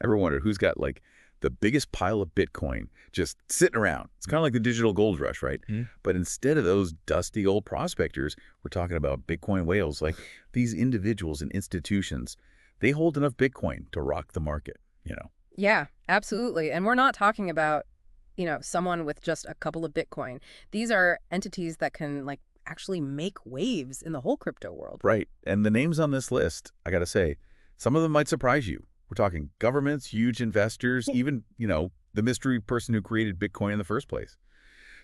Ever wondered who's got like the biggest pile of Bitcoin just sitting around? It's kind of like the digital gold rush, right? Hmm? But instead of those dusty old prospectors, we're talking about Bitcoin whales, like these individuals and institutions. They hold enough Bitcoin to rock the market. Yeah, absolutely. And we're not talking about, someone with just a couple of Bitcoin. These are entities that can like actually make waves in the whole crypto world. Right. And the names on this list, I got to say, some of them might surprise you. We're talking governments, huge investors, even, the mystery person who created Bitcoin in the first place.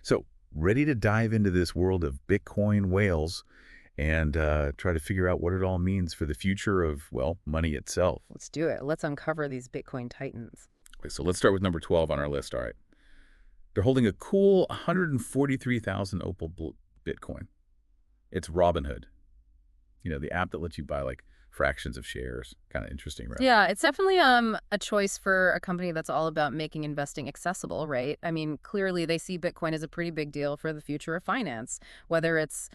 So, ready to dive into this world of Bitcoin whales and try to figure out what it all means for the future of, well, money itself. Let's do it. Let's uncover these Bitcoin titans. Okay, so let's start with number 12 on our list. All right. They're holding a cool 143,000 Bitcoin. It's Robinhood, the app that lets you buy like fractions of shares. Kind of interesting, right? Yeah, it's definitely a choice for a company that's all about making investing accessible, right? I mean, clearly they see Bitcoin as a pretty big deal for the future of finance, whether it's,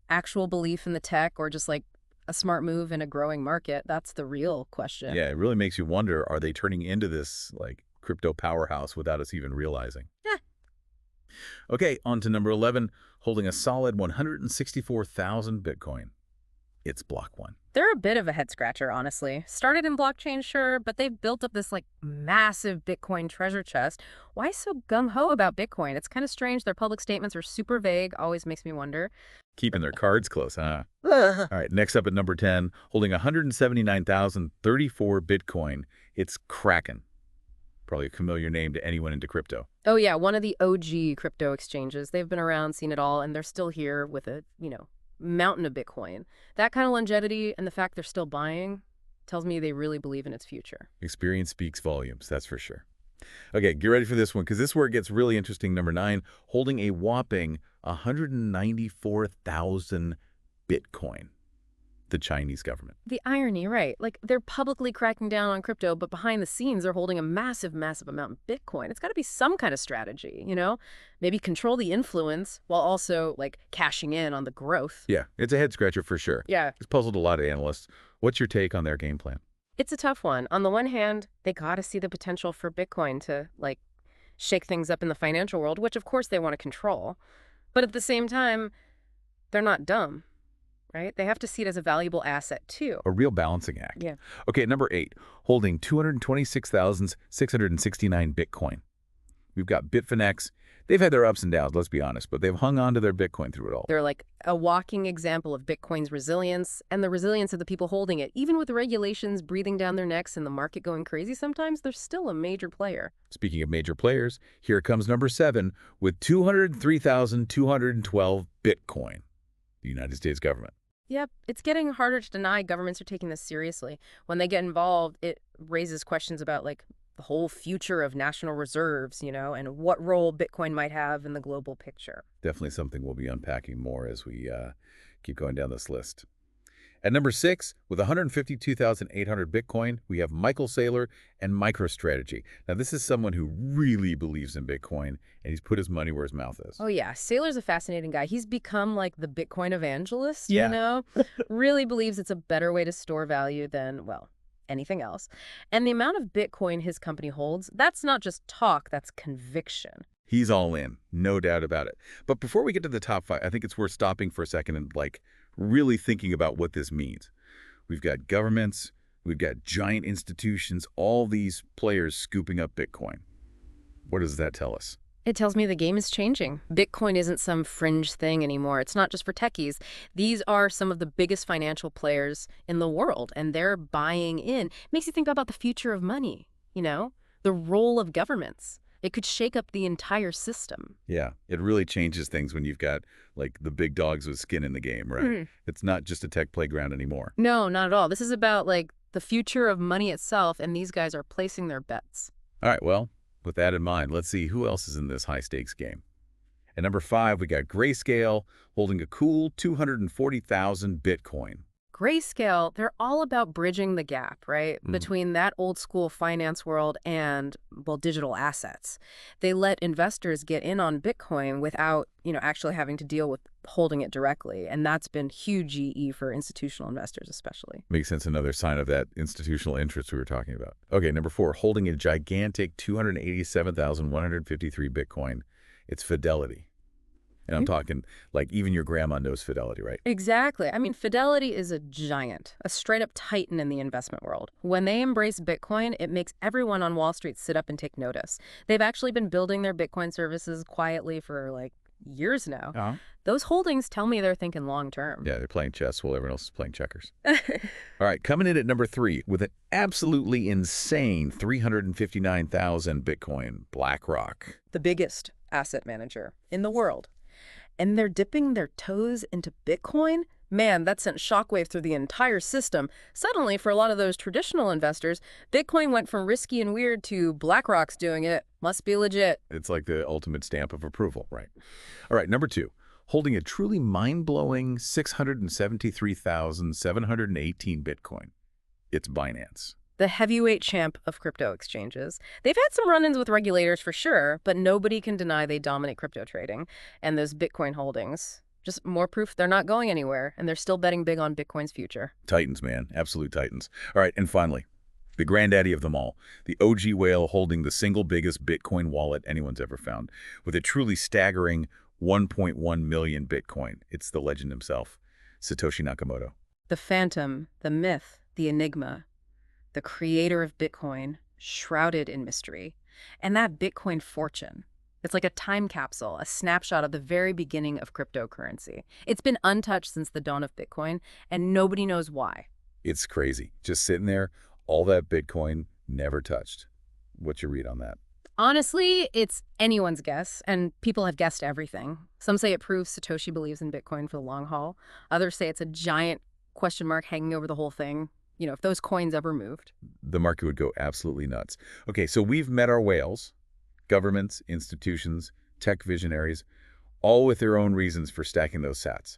actual belief in the tech or just like a smart move in a growing market. That's the real question. Yeah, it really makes you wonder, are they turning into this like crypto powerhouse without us even realizing? Yeah. Okay, on to number 11, holding a solid 164,000 Bitcoin. It's Block One. They're a bit of a head scratcher, honestly. Started in blockchain, sure, but they've built up this like massive Bitcoin treasure chest. Why so gung-ho about Bitcoin? It's kind of strange. Their public statements are super vague, always makes me wonder. Keeping their cards close, huh? All right, next up at number 10, holding 179,034 Bitcoin. It's Kraken. Probably a familiar name to anyone into crypto. Oh yeah, one of the OG crypto exchanges. They've been around, seen it all, and they're still here with a, mountain of Bitcoin. That kind of longevity and the fact they're still buying tells me they really believe in its future. Experience speaks volumes, that's for sure. Okay, get ready for this one, because this is where it gets really interesting. Number 9, holding a whopping 194,000 Bitcoin. The Chinese government. The irony, right? Like, they're publicly cracking down on crypto, but behind the scenes, they're holding a massive, massive amount of Bitcoin. It's got to be some kind of strategy, Maybe control the influence while also, like, cashing in on the growth. Yeah, it's a head-scratcher for sure. Yeah. It's puzzled a lot of analysts. What's your take on their game plan? It's a tough one. On the one hand, they got to see the potential for Bitcoin to, like, shake things up in the financial world, which, of course, they want to control. But at the same time, they're not dumb. Right? They have to see it as a valuable asset, too. A real balancing act. Yeah. Okay, number 8, holding 226,669 Bitcoin. We've got Bitfinex. They've had their ups and downs, let's be honest, but they've hung on to their Bitcoin through it all. They're like a walking example of Bitcoin's resilience and the resilience of the people holding it. Even with the regulations breathing down their necks and the market going crazy sometimes, they're still a major player. Speaking of major players, here comes number 7 with 203,212 Bitcoin. The United States government. Yep, it's getting harder to deny governments are taking this seriously. When they get involved, it raises questions about, like, the whole future of national reserves, and what role Bitcoin might have in the global picture. Definitely something we'll be unpacking more as we keep going down this list. At number 6, with 152,800 Bitcoin, we have Michael Saylor and MicroStrategy. Now, this is someone who really believes in Bitcoin, and he's put his money where his mouth is. Oh, yeah. Saylor's a fascinating guy. He's become like the Bitcoin evangelist, Yeah. Really believes it's a better way to store value than, well, anything else. And the amount of Bitcoin his company holds, that's not just talk, that's conviction. He's all in, no doubt about it. But before we get to the top 5, I think it's worth stopping for a second and, like, really thinking about what this means. We've got governments, we've got giant institutions, all these players scooping up Bitcoin. What does that tell us? It tells me the game is changing. Bitcoin isn't some fringe thing anymore. It's not just for techies. These are some of the biggest financial players in the world, and they're buying in. Makes you think about the future of money, the role of governments. It could shake up the entire system. Yeah, it really changes things when you've got, like, the big dogs with skin in the game, right? Mm-hmm. It's not just a tech playground anymore. No, not at all. This is about, like, the future of money itself, and these guys are placing their bets. All right, well, with that in mind, let's see who else is in this high-stakes game. At number 5, we got Grayscale holding a cool 240,000 Bitcoin. Grayscale, they're all about bridging the gap, right, Mm, between that old school finance world and, well, digital assets. They let investors get in on Bitcoin without, actually having to deal with holding it directly. And that's been huge EE for institutional investors, especially. makes sense. Another sign of that institutional interest we were talking about. Okay, number 4, holding a gigantic 287,153 Bitcoin. It's Fidelity. And I'm talking like even your grandma knows Fidelity, right? Exactly. I mean, Fidelity is a giant, a straight up titan in the investment world. When they embrace Bitcoin, it makes everyone on Wall Street sit up and take notice. They've actually been building their Bitcoin services quietly for like years now. Uh-huh. Those holdings tell me they're thinking long term. Yeah, they're playing chess while everyone else is playing checkers. All right, coming in at number 3 with an absolutely insane 359,000 Bitcoin, BlackRock. The biggest asset manager in the world. And they're dipping their toes into Bitcoin? Man, that sent shockwave through the entire system. Suddenly, for a lot of those traditional investors, Bitcoin went from risky and weird to BlackRock's doing it. Must be legit. It's like the ultimate stamp of approval, right? All right, number 2, holding a truly mind-blowing 673,718 Bitcoin. It's Binance. The heavyweight champ of crypto exchanges. They've had some run-ins with regulators for sure, but nobody can deny they dominate crypto trading. And those Bitcoin holdings, just more proof they're not going anywhere, and they're still betting big on Bitcoin's future. Titans, man. Absolute titans. All right, and finally, the granddaddy of them all, the OG whale holding the single biggest Bitcoin wallet anyone's ever found, with a truly staggering 1.1 million Bitcoin. It's the legend himself, Satoshi Nakamoto. The phantom, the myth, the enigma, the creator of Bitcoin, shrouded in mystery. And that Bitcoin fortune. It's like a time capsule, a snapshot of the very beginning of cryptocurrency. It's been untouched since the dawn of Bitcoin, and nobody knows why. It's crazy. Just sitting there, all that Bitcoin never touched. What's your read on that? Honestly, it's anyone's guess, and people have guessed everything. Some say it proves Satoshi believes in Bitcoin for the long haul. Others say it's a giant question mark hanging over the whole thing. If those coins ever moved. The market would go absolutely nuts. Okay, so we've met our whales, governments, institutions, tech visionaries, all with their own reasons for stacking those sats.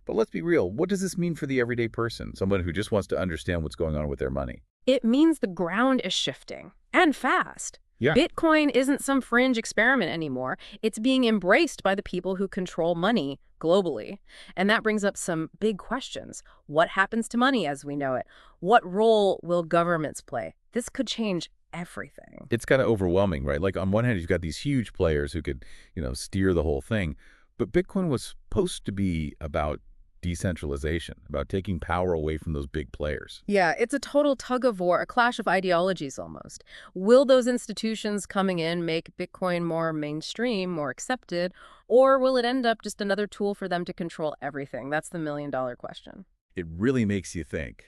But let's be real, what does this mean for the everyday person, someone who just wants to understand what's going on with their money? It means the ground is shifting, and fast. Yeah. Bitcoin isn't some fringe experiment anymore. It's being embraced by the people who control money globally. And that brings up some big questions. What happens to money as we know it? What role will governments play? This could change everything. It's kind of overwhelming, right? Like on one hand, you've got these huge players who could, steer the whole thing. But Bitcoin was supposed to be about decentralization, about taking power away from those big players. Yeah, it's a total tug of war, a clash of ideologies almost. Will those institutions coming in make Bitcoin more mainstream, more accepted, or will it end up just another tool for them to control everything? That's the million-dollar question. It really makes you think,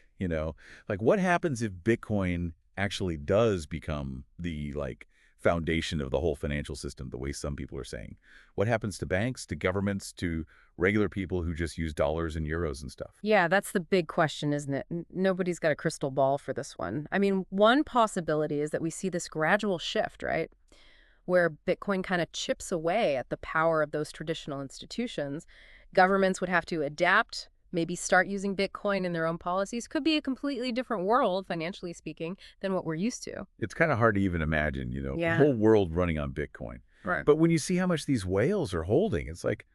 like what happens if Bitcoin actually does become the foundation of the whole financial system, the way some people are saying? What happens to banks, to governments, to regular people who just use dollars and euros and stuff? Yeah, that's the big question, isn't it? Nobody's got a crystal ball for this one. I mean, one possibility is that we see this gradual shift, right? Where Bitcoin kind of chips away at the power of those traditional institutions. Governments would have to adapt, maybe start using Bitcoin in their own policies. Could be a completely different world, financially speaking, than what we're used to. It's kind of hard to even imagine, the Yeah. whole world running on Bitcoin. Right. But when you see how much these whales are holding, it's like,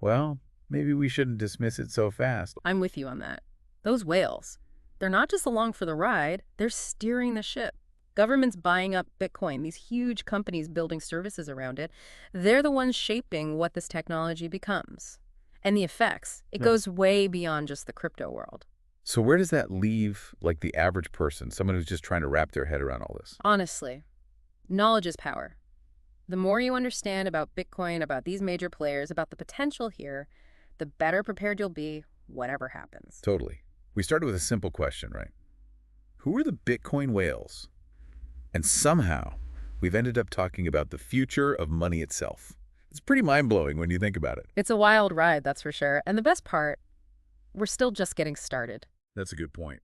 well, maybe we shouldn't dismiss it so fast. I'm with you on that. Those whales, they're not just along for the ride, they're steering the ship. Governments buying up Bitcoin, these huge companies building services around it, they're the ones shaping what this technology becomes. And the effects, it goes way beyond just the crypto world. So where does that leave, the average person, someone who's just trying to wrap their head around all this? Honestly, knowledge is power. The more you understand about Bitcoin, about these major players, about the potential here, the better prepared you'll be, whatever happens. Totally. We started with a simple question, right? Who are the Bitcoin whales? And somehow, we've ended up talking about the future of money itself. It's pretty mind-blowing when you think about it. It's a wild ride, that's for sure. And the best part, we're still just getting started. That's a good point.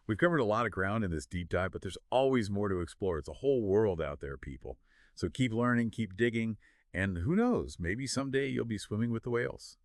We've covered a lot of ground in this deep dive, but there's always more to explore. It's a whole world out there, people. So keep learning, keep digging, and who knows, maybe someday you'll be swimming with the whales.